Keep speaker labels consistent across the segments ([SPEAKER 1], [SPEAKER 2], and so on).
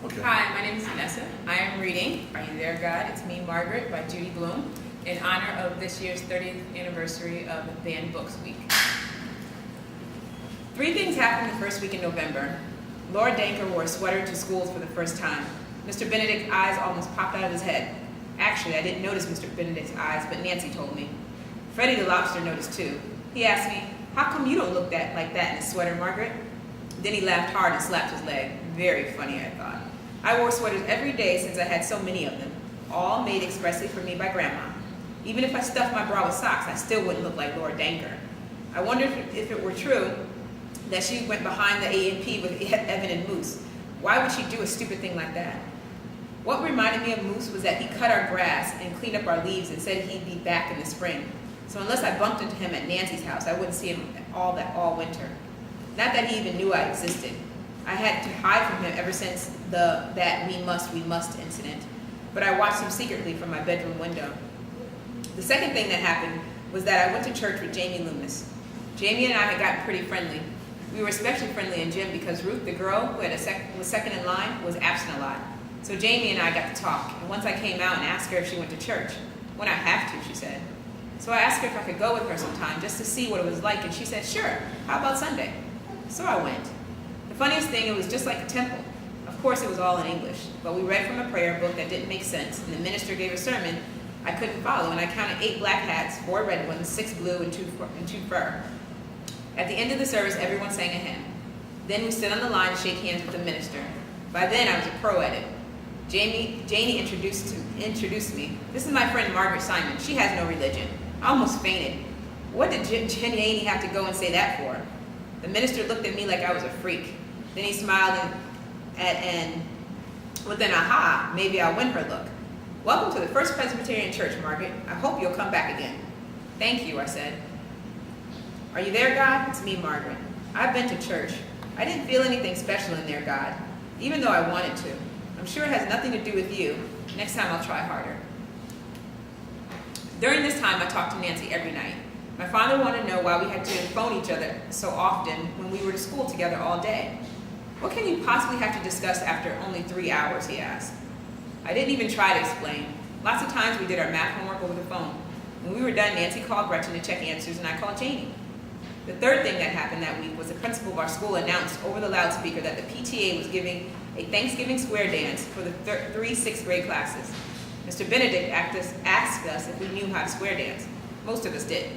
[SPEAKER 1] Okay.
[SPEAKER 2] Hi, my name is Vanessa. I am reading Are You There, God? It's Me, Margaret by Judy Blume in honor of this year's 30th anniversary of Banned Books Week. 3 things happened the first week in November. Laura Danker wore a sweater to school for the first time. Mr. Benedict's eyes almost popped out of his head. Actually, I didn't notice Mr. Benedict's eyes, but Nancy told me. Freddie the lobster noticed too. He asked me, "How come you don't look like that in a sweater, Margaret?" Then he laughed hard and slapped his leg. Very funny, I thought. I wore sweaters every day since I had so many of them, all made expressly for me by Grandma. Even if I stuffed my bra with socks, I still wouldn't look like Laura Danker. I wondered if it were true that she went behind the A&P with Evan and Moose. Why would she do a stupid thing like that? What reminded me of Moose was that he cut our grass and cleaned up our leaves and said he'd be back in the spring. So unless I bumped into him at Nancy's house, I wouldn't see him all winter. Not that he even knew I existed. I had to hide from him ever since that we must incident. But I watched him secretly from my bedroom window. The second thing that happened was that I went to church with Jamie Loomis. Jamie and I had gotten pretty friendly. We were especially friendly in gym because Ruth, the girl who was second in line, was absent a lot. So Jamie and I got to talk, and once I came out and asked her if she went to church. "When I have to," she said. So I asked her if I could go with her sometime just to see what it was like, and she said, "Sure, how about Sunday?" So I went. The funniest thing, it was just like a temple. Of course, it was all in English, but we read from a prayer book that didn't make sense, and the minister gave a sermon I couldn't follow, and I counted 8 black hats, 4 red ones, 6 blue, and 2 fur. At the end of the service, everyone sang a hymn. Then we stood on the line to shake hands with the minister. By then, I was a pro at it. Janie introduced me. "This is my friend Margaret Simon. She has no religion." I almost fainted. What did Janie have to go and say that for? The minister looked at me like I was a freak. Then he smiled and with an aha, maybe I'll win her look. "Welcome to the First Presbyterian Church, Margaret. I hope you'll come back again." "Thank you," I said. "Are you there, God? It's me, Margaret. I've been to church. I didn't feel anything special in there, God, even though I wanted to. I'm sure it has nothing to do with you. Next time I'll try harder." During this time, I talked to Nancy every night. My father wanted to know why we had to phone each other so often when we were to school together all day. "What can you possibly have to discuss after only 3 hours?" he asked. I didn't even try to explain. Lots of times we did our math homework over the phone. When we were done, Nancy called Gretchen to check answers, and I called Janie. The third thing that happened that week was the principal of our school announced over the loudspeaker that the PTA was giving a Thanksgiving square dance for the 3 6th grade classes. Mr. Benedict asked us if we knew how to square dance. Most of us did.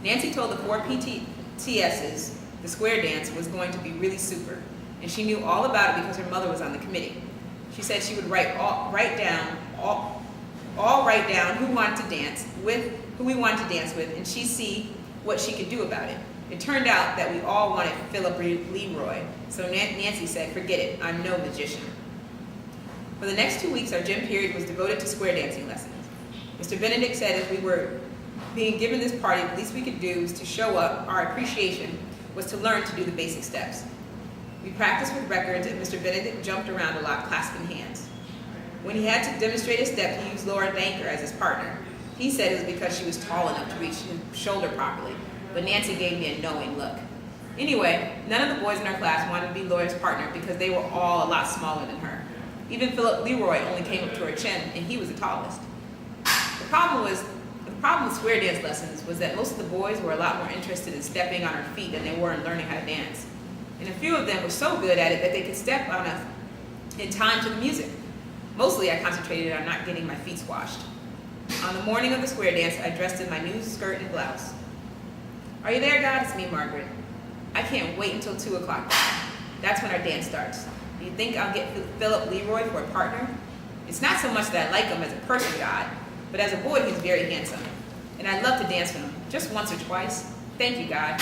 [SPEAKER 2] Nancy told the 4 PTSs the square dance was going to be really super, and she knew all about it because her mother was on the committee. She said she would write down who we wanted to dance with, and she'd see what she could do about it. It turned out that we all wanted Philip Leroy, so Nancy said, "Forget it, I'm no magician." For the next 2 weeks, our gym period was devoted to square dancing lessons. Mr. Benedict said if we were being given this party, the least we could do is to show up. Our appreciation was to learn to do the basic steps. We practiced with records, and Mr. Benedict jumped around a lot, clasping hands. When he had to demonstrate a step, he used Laura Danker as his partner. He said it was because she was tall enough to reach his shoulder properly, but Nancy gave me a knowing look. Anyway, none of the boys in our class wanted to be Laura's partner because they were all a lot smaller than her. Even Philip Leroy only came up to her chin, and he was the tallest. The problem with square dance lessons was that most of the boys were a lot more interested in stepping on our feet than they were in learning how to dance. And a few of them were so good at it that they could step on us in time to the music. Mostly I concentrated on not getting my feet squashed. On the morning of the square dance, I dressed in my new skirt and blouse. "Are you there, God? It's me, Margaret. I can't wait until 2 o'clock. That's when our dance starts. Do you think I'll get Philip Leroy for a partner? It's not so much that I like him as a person, God, but as a boy, he's very handsome. And I'd love to dance with him, just once or twice. Thank you, God."